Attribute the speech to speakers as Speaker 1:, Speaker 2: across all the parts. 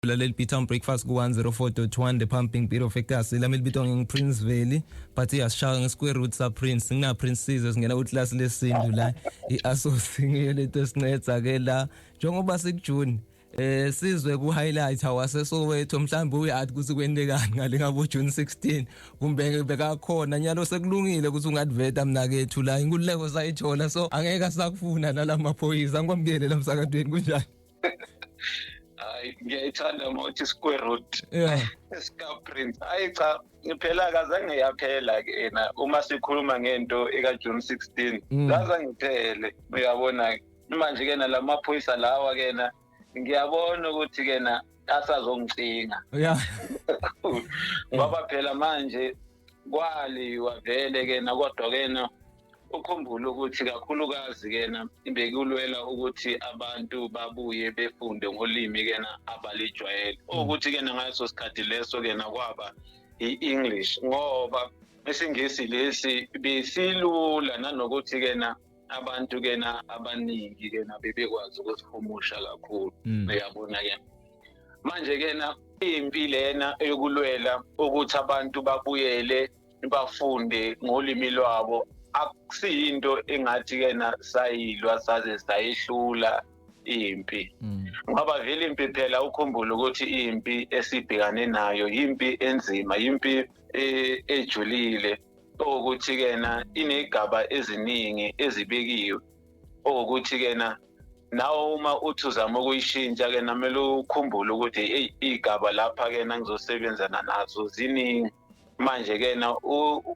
Speaker 1: Lalel Peter breakfast ku 104.1 the pumping beat of ekas lamel bitong ng Prince Valley but yasishaya ngesquare root sa Prince ngina Prince Sizwe singena uclass lesindu la iasosingile leto sinceda ke la njengoba sikujuni sizwe ku highlight awase Soweto mhlambe uyathi kuthi kwendekani ngale ngabo June 16 kumbe bekakhona nyalo sekulungile ukuthi ungadveta mnakethu la inkululeko sayithola so angeke asakufuna nalamaphoyisa ngikwamukele lamsakadweni kunjani.
Speaker 2: Ngiyayithanda mothi square root Scar Prince cha ngiphela kazange yaphela kena uma sikhuluma ngento eka June 16 kaza ngiphele uyabona manje kena lamaphoyisa lawa kena ngiyabona ukuthi kena asazongicinga ngoba phela manje kwaliwa vele kena kodwa kena ukhumbule ukuthi kakhulukazi kena bekulwela ukuthi abantu babuye befunde ngolimi kena abalijwayele ukuthi kena ngaso sikhathi leso kena kwaba iEnglish ngoba isingisi lesi besilula nanokuthi kena abantu kena abaningi kena bebekwazi ukusihumusha kakhulu uyabona ke manje kena impi lena eyokulwela ukuthi abantu babuyele bafunde ngolimi lwabo akusiyinto engathi kena sayilwa saze sayihlula impi ngoba vele impi phela ukhumbule ukuthi impi esibhekane nayo impi enzima impi ejulile ukuthi kena inegaba eziningi ezibekiwe ukuthi kena nawo uma uthi uzama ukuyishintsha kena kumele ukhumbule ukuthi igaba lapha kena ngizosebenzana nazo ziningi manje kena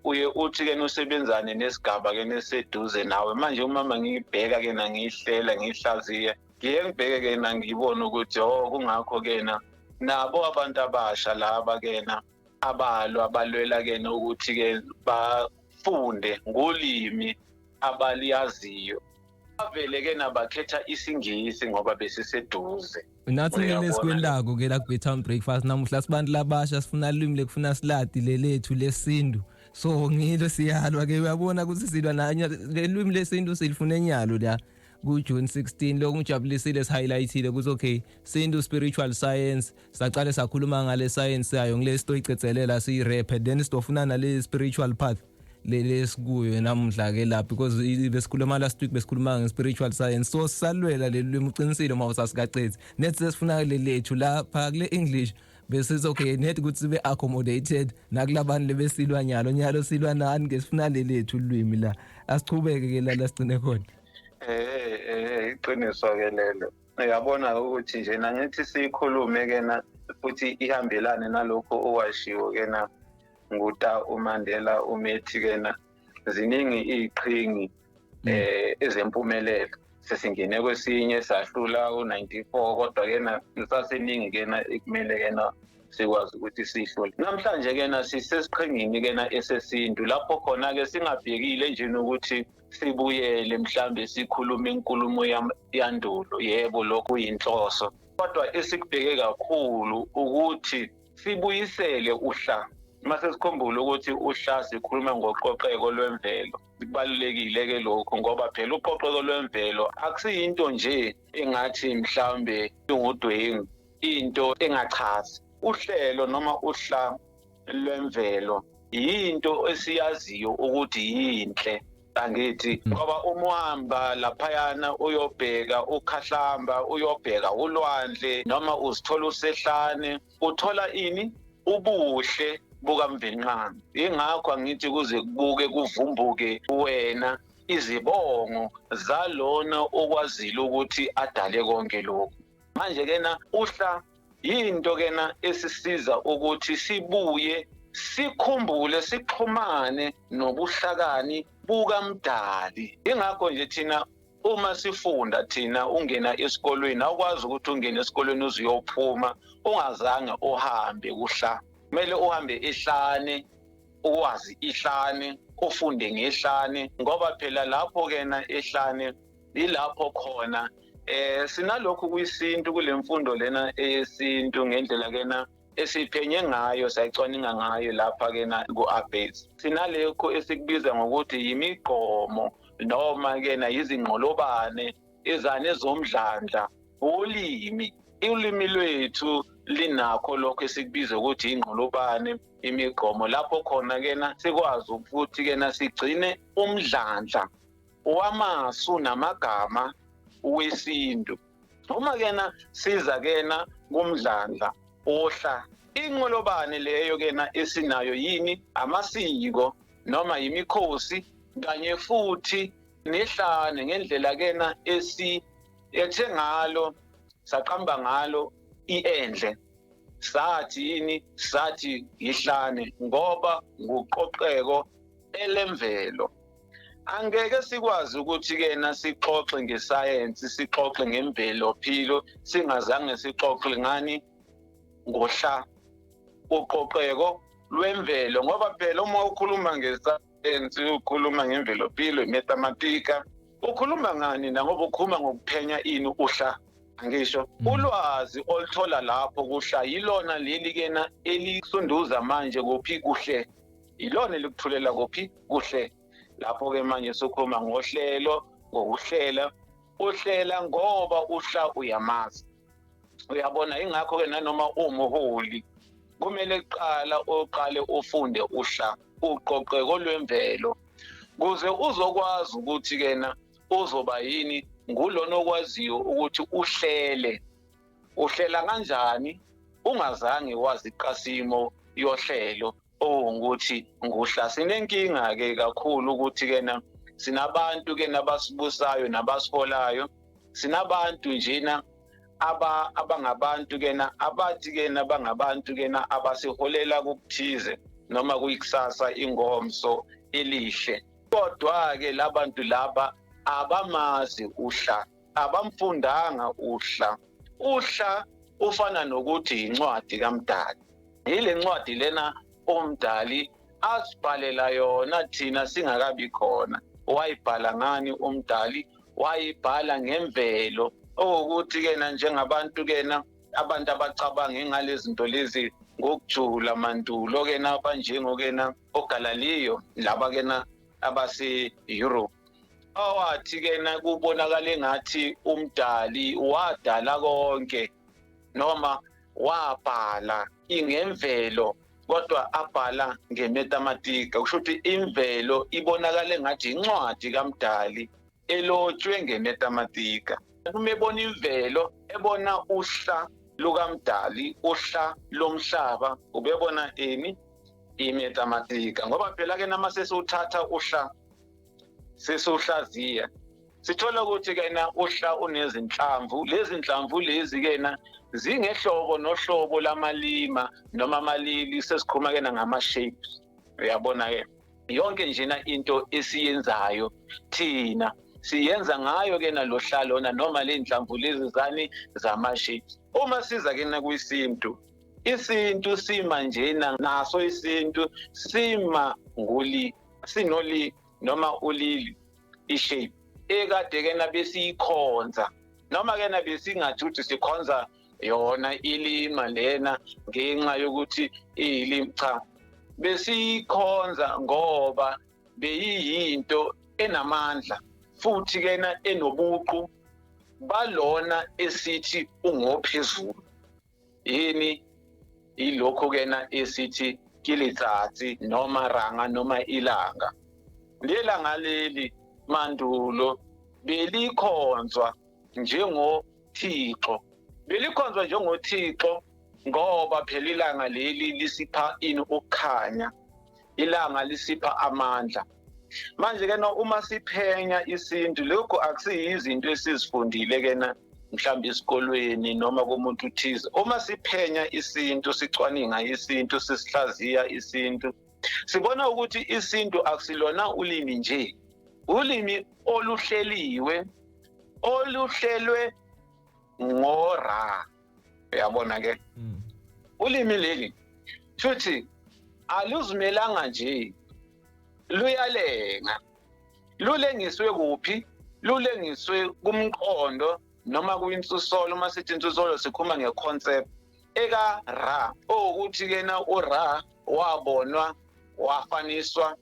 Speaker 2: uye uthi kena usebenzane nesigaba kena eseduze nawe manje uma ngibheka kena ngihlela ngihlaziya ngiye ngibheke kena ngibona ukuthi kungakho kena nabo abantu abasha laba kena abalwela kena ukuthi ke bafunde ngolimi abaliyaziyo avele kena bakhetha isingisi ngoba besiseduze
Speaker 1: nathi ngesikwendaku ke la ku breakfast namuhla sibantu labasha sifuna ilimi lekufuna siladi lelethu lesindu so ngilo siyalwa ke uyabona ukuthi silwa nanya lelimi lesindu silifuna enyalo la ku June 16 lokungijabulisile sihighlightile ukuthi okay sindu spiritual science saqale sakhuluma ngale science yayo ngile stoyicetselela si rap then sitofuna nale spiritual path lesikuyo namhla ke la because besikhuluma last week besikhuluma nge-spiritual science so salwela lelimi uqinisile uma usasikaqedzi nethi sesifuna lelethu lapha kule English bese okay nethi ukuthi sibe accommodated nakulabantu lebesilwa nyalo silwa nani ngesifuna lelethu ulwimi la asichubeke ke la sigcine khona
Speaker 2: iqiniso ke lelo uyabona ukuthi nje nangithi sikhulume kena futhi ihambelane nalokho owashiwo kena nguta uMandela umethi kena ziningi iqhingi ezempumelelo sesingene kwesinye sahlula u94 kodwa kena saseningi kena ekumele kena sikwazi ukuthi sihlule namhlanje kena sisesiqhingini kena esesintu lapho khona ke singabhekile nje ukuthi sibuyele mhlambe sikhulume inkulumo yandulo yebo lokho kuyinhloso kodwa esikubheke kakhulu ukuthi sibuyisele uhla mase sikhumbule ukuthi uhla sikhuluma ngoqoqeko lwemvelo kubalulekile ke lokho ngoba phela uqoqeko lwemvelo akusiyinto nje engathi mhlambe ingudwengu into engachazi uhlelo noma uhla lwemvelo yinto esiyaziyo ukuthi yinhle angithi ngoba umuhamba laphayana uyobheka ukhahlamba uyobheka ulwandle noma uzithola usehlane uthola ini ubuhle bukamvenqana ingakho ngithi kuze kubuke kuvumbuke wena izibongo zalona okwazile ukuthi adale konke lokho manje kena uhla yinto kena esisiza ukuthi sibuye sikhumbule sixhumane nobuhlakani bukaMdali ingakho nje thina uma sifunda thina ungena esikolweni awukwazi ukuthi ungene esikolweni uziyophuma ungazange uhambe kuhla kumele uhambe ehlane ukwazi ihlane ufunde ngehlane ngoba phela lapho kena ehlane ilapho khona sinalokho kuyisintu kulemfundo lena eyesintu ngendlela kena esiphenye ngayo sayicwaninga ngayo lapha kena ku-Abase sinalekho esikubiza ngokuthi yimigomo noma kena izingqolobane ezane zomdlandla ulimi lwethu linakho lokho esikubiza ukuthi ingqolobane imigqomo lapho khona kena sikwazi ukuthi kena sigcine umdlandla wamasu namagama wesintu. Uma kena siza kena kumdlandla ohla inqolobane leyo kena esinayo yini amasiko noma imikhosi kanye futhi nehlane ngendlela kena ethe ngalo saqamba ngalo iendle sathi yini sathi ihlane ngoba nguqoqeko elemvelo. Angeke sikwazi ukuthi kena sixoxe ngesayensi sixoxe ngemvelo philo singazange sixoxe ngani ngohla uqoqeko lwemvelo ngoba phela uma ukhuluma ngesayensi ukhuluma ngemvelo philo imathematika ukhuluma ngani na ngoba ukhuluma ngokuphenya ini uhla ngisho ulwazi oluthola lapho kuhla yilona leli kena elisunduza manje kuphi kuhle ilona elikuthulela kuphi kuhle lapho ke manje sokhuluma ngohlelo ngokuhlela uhlela ngoba uhla uyamazi uyabona ingakho ke nanoma umuholi kumele uqale ufunde uhla uqoqeko lwemvelo kuze uzokwazi ukuthi kena uzoba yini ngulona okwaziyo ukuthi uhlela kanjani ungazange wazi iqasimo yohlelo ukuthi nguhla. Sinenkinga ke kakhulu ukuthi kena sinabantu kena abasibusayo nabasiholayo sinabantu njena abangabantu kena abathi kena bangabantu kena abasiholela kukuthize noma kuyikusasa ingomso elihle kodwa ke labantu laba abamazi uhla abamfundanga uhla ufana nokuthi incwadi kaMdali ile ncwadi lena uMdali asibhalela yona thina singakabi khona wayibhala ngani uMdali wayibhala ngemvelo ukuthi kena njengabantu kena abantu abacabanga ngalezi zinto lezi ngokujula mandulo kena abanjengo kena oGalileo laba kena abase Europe awathi kena kubonakala engathi uMdali wadala konke noma wabhala ingemvelo kodwa abhala ngemathematika kusho ukuthi imvelo ibonakala engathi incwadi kaMdali elotshwe ngemathematika uma ebona imvelo ebona uhla lukaMdali uhla lomhlaba ubebona imathematika ngoba phela ke nama sesuthatha uhla sesuhlaziya sithola ukuthi kena uhla unezinhlamvu lezi nhlamvu lezi kena zingehlobo nohlobo lamalima noma amalili sesikhuluma kena ngama shapes uyabona ke yonke njena into esiyenzayo thina siyenza ngayo kena lohla lona noma le nhlamvu lezi zani zama shapes uma siza kena kwisintu isintu sima njena naso isintu sima sinoli noma ulili ishape ekade kena besiyikhonza noma kena besingathi ukuthi sikhonza yona ilima lena ngenxa yokuthi ilimi cha besiyikhonza ngoba beyiyinto enamandla futhi kena enobuqu balona esithi ungophezulu yini ilokho kena esithi kilitsatsi noma ranga noma ilanga lelanga leli mandulo belikhonzwa njengoThixo ngoba phela ilanga leli lisipha ukukhanya ilanga lisipha amandla manje kena uma siphenya isintu lokho akusiyizinto esizifundile kena mhlawumbe esikolweni noma komuntu uthize uma siphenya isintu sicwaninga isintu sisihlaziya isintu sibona ukuthi isintu akusilona ulimi nje ulimi oluhleliwe oluhlelwe ngora uyabona ke ulimi leli futhi aluzimelanga nje luyalenga lulengiswe kuphi lulengiswe kumqondo noma kuyinsusolo uma sithi insusolo sikhuluma ngeconcept eka ra ukuthi kena uRa wabonwa wafaniswa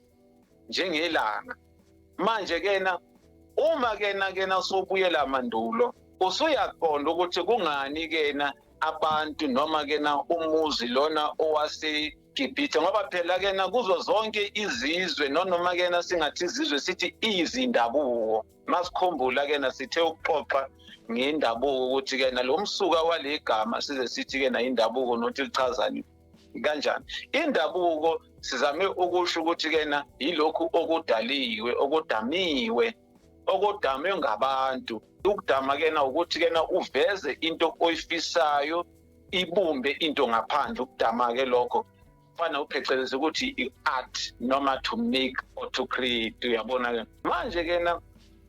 Speaker 2: njengelanga manje kena uma kena sobuyela mandulo usuyaqonda ukuthi kungani kena abantu noma ke na umuzi lona owaseGibhithe, ngoba phela ke na kuzo zonke izizwe noma ke na singathi izizwe sithi izindabuko. Masikhumbula ke na sithe ukuxoxa ngendabuko ukuthi ke na lo msuka walegama size sithi ke na indabuko nothi lichazani kanjani. Indabuko sizame ukusho ukuthi ke na yilokhu okudaliwe, okudamiwe, okudamwe ngabantu. Ukudama ke na ukuthi ke na uveze into oyifisayo, ibumbe into ngaphandle. Ukudama ke lokho fana upheceleza ukuthi i-art noma to make or to create. Uyabona ke manje ke na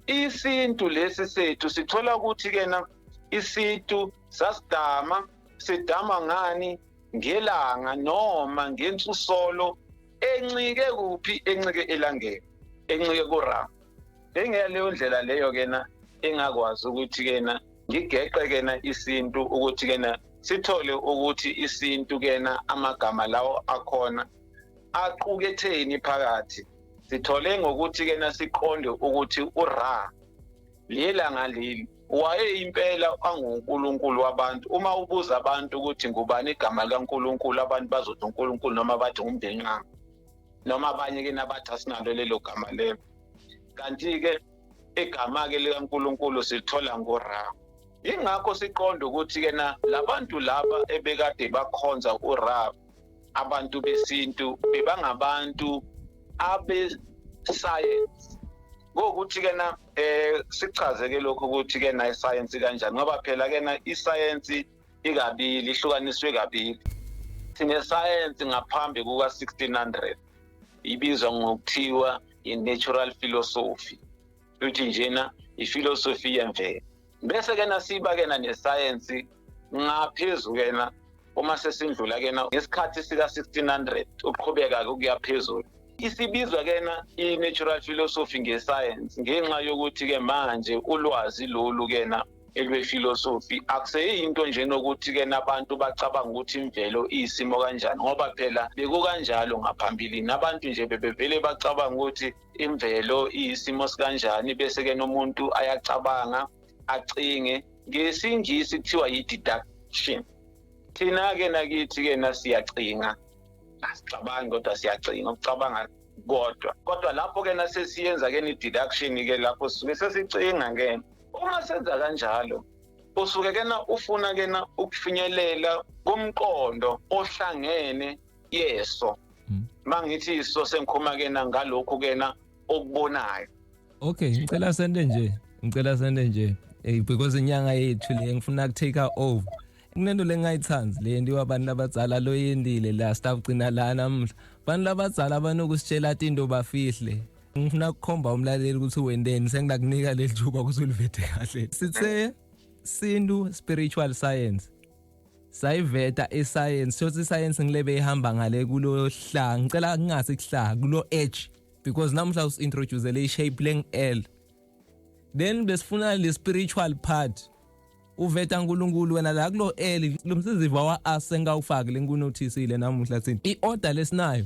Speaker 2: isintu lesi sethu sithola ukuthi ke na isintu sasidama, sidama ngani? Ngelanga noma ngensusolo encike kuphi? Encike elangeni, encike kuRa. Engeleyo ndlela leyo ke na engakwazi ukuthi ke na ngigeqe ke na isintu ukuthi ke na sithole ukuthi isintu ke na amagama lawo akhona aquketheni phakathi. Sithole ngokuthi ke na siqonde ukuthi uRa lelanga leli wayeyimpela anguNkulunkulu wabantu. Uma ubuza abantu ukuthi ngubani igama likaNkulunkulu, abantu bazothi uNkulunkulu noma bathi uMbengqanga, noma abanye ke nabathi asinalo lelo gama lelo. Kanti ke igama ke likaNkulunkulu sithola ngoRa. Ingakho siqonde ukuthi ke na labantu laba ebekade bakhonza uRa, abantu besintu, bebangabantu abe-science. Ngokuthi ke na sichaze ke lokho ukuthi ke na iscience kanjani, ngoba phela ke na iscience ikabili, ihlukaniswe kabili. Sine science ngaphambi kuka 1600 ibizwa ngokuthiwa i-natural philosophy, uthi njena iphilosophy yemvelo. Bese ke na siba ke na ne-science ngaphezulu ke na uma sesindlula ke na ngesikhathi sika 1600 uqhubeka ukuya phezulu. Isibizwa ke na i-natural philosophy nge-science ngenxa yokuthi ke manje ulwazi lolu ke na elwe-philosophy akuseyinto nje nokuthi ke nabantu bacabanga ukuthi imvelo iyisimo kanjani, ngoba phela bekukanjalo ngaphambili. Nabantu nje bebevele bacabanga ukuthi imvelo iyisimo sikanjani, bese ke nomuntu ayacabanga acinge. NgesiNgisi kuthiwa yi-deduction. Thina ke nakithi ke na siyacinga, asicabangi kodwa siyacinga, ukucabanga kodwa lapho ke na sesiyenza ke ni-deduction ke lapho sisuke sesicinga ke. Uma senza kanjalo usuke ke na ufuna ke na ukufinyelela kumqondo ohlangene yeso. Mangithi iso sengikhuluma ke na ngalokho ke na okubonayo.
Speaker 1: Okay, ngicela sende nje because inyanga yethu le ngifuna ukutake over. Kunento lengayithandi le ndiwa abantu abadzala lo yendile la staff gcina la namhla. Abantu abadzala banokusitshela into bafihle. Ngifuna ukukhomba umlaleli ukuthi wendeni, sengilakunika leli thuba ukuthi ulivethe kahle. Sithe sintu spiritual science. Sayiveta e-science, sothi science ngilebe ihamba ngale kulo hla. Ngicela ngingase kuhla kulo edge because namhla usintroduce le shape leng L. Then besifuna le spiritual part. Uveta uNkulunkulu wena la kulo L lo msiziva wa asengawufaki lenkunothisile namuhla sithi i-order lesinayo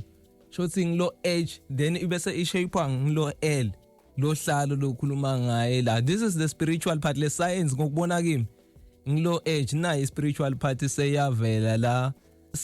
Speaker 1: shothi ngilo H then ibese ishape ngilo L lo hlalo lokhuluma ngaye la. This is the spiritual part le science ngokubona kimi ngilo H na i-spiritual part seyavela la.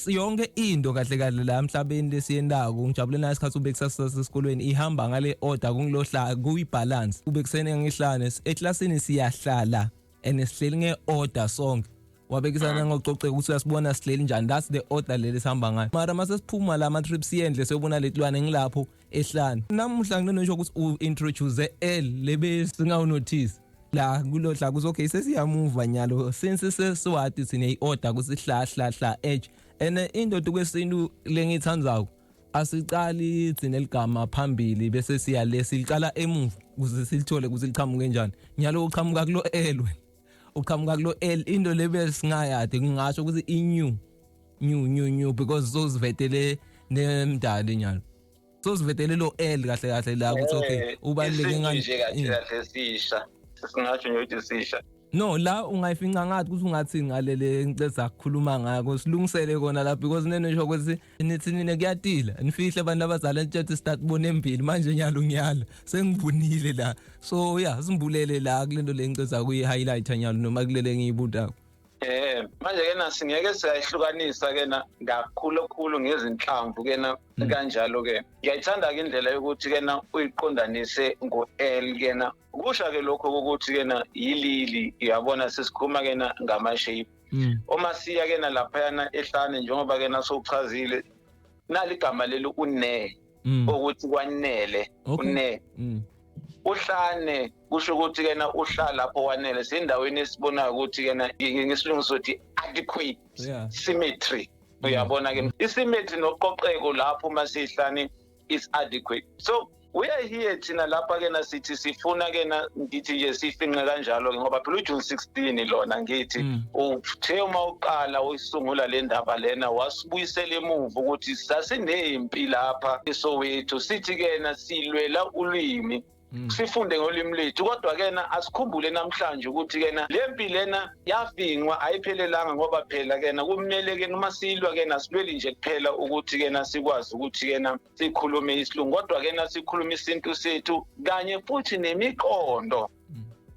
Speaker 1: Yonke into kahle kahle la emhlabeni lesiyendako ngijabule nayo isikhathi ubekusasa esikolweni ihamba ngale order kungilohla kuyibalance ubekusene ngihlane eclassini siyahlala sihleli nge-order sonke. Wabekisana ngokucoceka ukuthi uyasibona sihleli njani, that's the order leli sihamba ngayo. Mara mase siphuma la ama-trips yendle siyobona letilwane ngilapho ehlane. Namuhla nginosho ukuthi u-introduce L lebe singawunotice la kulohla kuthi okay sesiyamuva nyalo since sesiwati sine i-order kusihlahla H. And indoda kwesintu lengithandzayo asicali igcine ligama phambili bese siya lesilicala emuva ukuze silithole ukuthi liqhamuke kanjani. Nyalo uqhamuka kulo L wena. Uqhamuka kulo L into lebe singayade ngingasho ukuthi new because sozivetele nemdali nyalo. Sozivetele lo L kahle kahle la ukuthi okay ubaleke ngani
Speaker 2: kahle sisha. Singasho nje ukuthi sisha.
Speaker 1: No la ungayifinca ngathi ukuthi ungathi ngalele ngicela ukukhuluma ngako silungisele kona la because nenosho ukuthi nithi nina kuyatila nifihle abantu abazala ntshethi start bone embili manje nyalo ngiyala sengivunile la so yeah simbulele la kulento le ngicela kuyi highlight nyalo noma kulele ngiyibutako.
Speaker 2: Manje ke na singeke siyahlukanisa ke na kakhulu ngezinhlamvu ke na kanjalo ke ngiyayithanda ke indlela yokuthi ke na uyiqondanise ngo-L ke na kusha ke lokho ukuthi ke na yilili uyabona sesikhuluma ke na ngama shape uma siya ke na lapha yana ehlane njengoba ke na sokuchazile naligama leli une ukuthi kwanele une uhlane kusho ukuthi ke na uhlala lapho wanele sendaweni esibonayo ukuthi ke na ngesilungu sothi adequate symmetry uyabona ke isymmetry noqoqeko lapho masihlane is adequate. So we are here thina lapha ke na sithi sifuna ke na ngithi nje sifinqe kanjalo ngoba phela uJune 16 lona ngithi uthe uma uqala uyisungula le ndaba lena wasibuyisela emuva ukuthi sasinempi lapha eSoweto sithi ke na silwela ulimi sifunde ngolimi lethu kodwa ke na asikhumbule namhlanje ukuthi ke na lempi lena yavinqwa ayiphelelanga ngoba phela ke na kumele ke noma silwa ke na silweli nje kuphela ukuthi ke na sikwazi ukuthi ke na sikhulume isilungu kodwa ke na sikhulume isintu sethu kanye futhi nemiqondo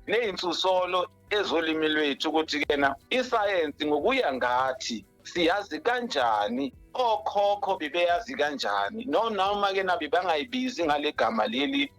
Speaker 2: neyinsusolo ezolimi lwethu ukuthi ke na iscience ngokuya ngathi siyazi kanjani okhokho bebeyazi kanjani noma ke na bebangayibizi ngale gama leli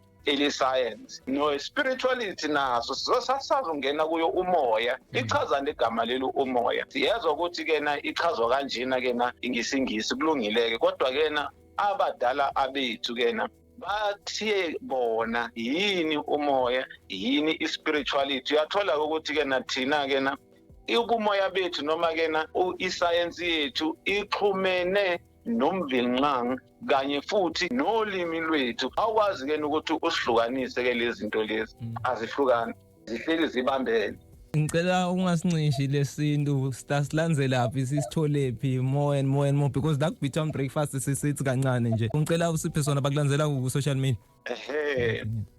Speaker 2: science no spirituality naso sasazongena kuyo umoya ichaza negama leli umoya siyezwa ukuthi ke na ichazwa kanjena ke na ngisingisi kulungileke kodwa ke na abadala abethu ke na bathiye bona yini umoya yini ispirituality uyathola ukuthi ke na thina ke na ubumoya bethu noma ke na iscience yethu ixhumene nomvinqanga kanye futhi nolimi lwethu awukwazi ke ukuthi usihlukanise ke lezi zinto lezi azihlukani zihleli zibambene.
Speaker 1: Ngicela ungasinqishi lesintu sitasilandzela phi sisithole phi more and more because that Beatam breakfast sisithi kancane nje ngicela usiphe sona bakulandzela ku social media.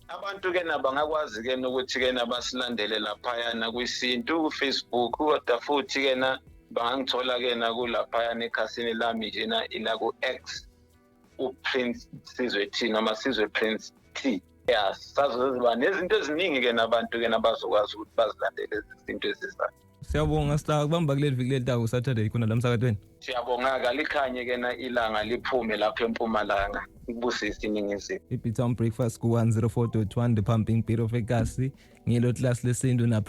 Speaker 2: Abantu ke nabangakwazi ke ukuthi ke nabasilandele lapha yana kwisintu ku Facebook kodwa futhi ke na bangangithola ke na kulapha nekhasini lami nje na ila ku X uPrince Sizwe T noma Sizwe Prince T. Sazoziba nezinto eziningi ke nabantu ke nabazokwazi ukuthi bazilandele izinto ezizana.
Speaker 1: Siyabonga sita kubamba kuleli viki lelitako Saturday khona la emsakatweni.
Speaker 2: Siyabonga kalikhanye ke na ilanga liphume lapha eMpumalanga kubusisi iningizimu.
Speaker 1: iBeatam breakfast ku 104.1 the pumping beat of egasi ngilo class lesintu na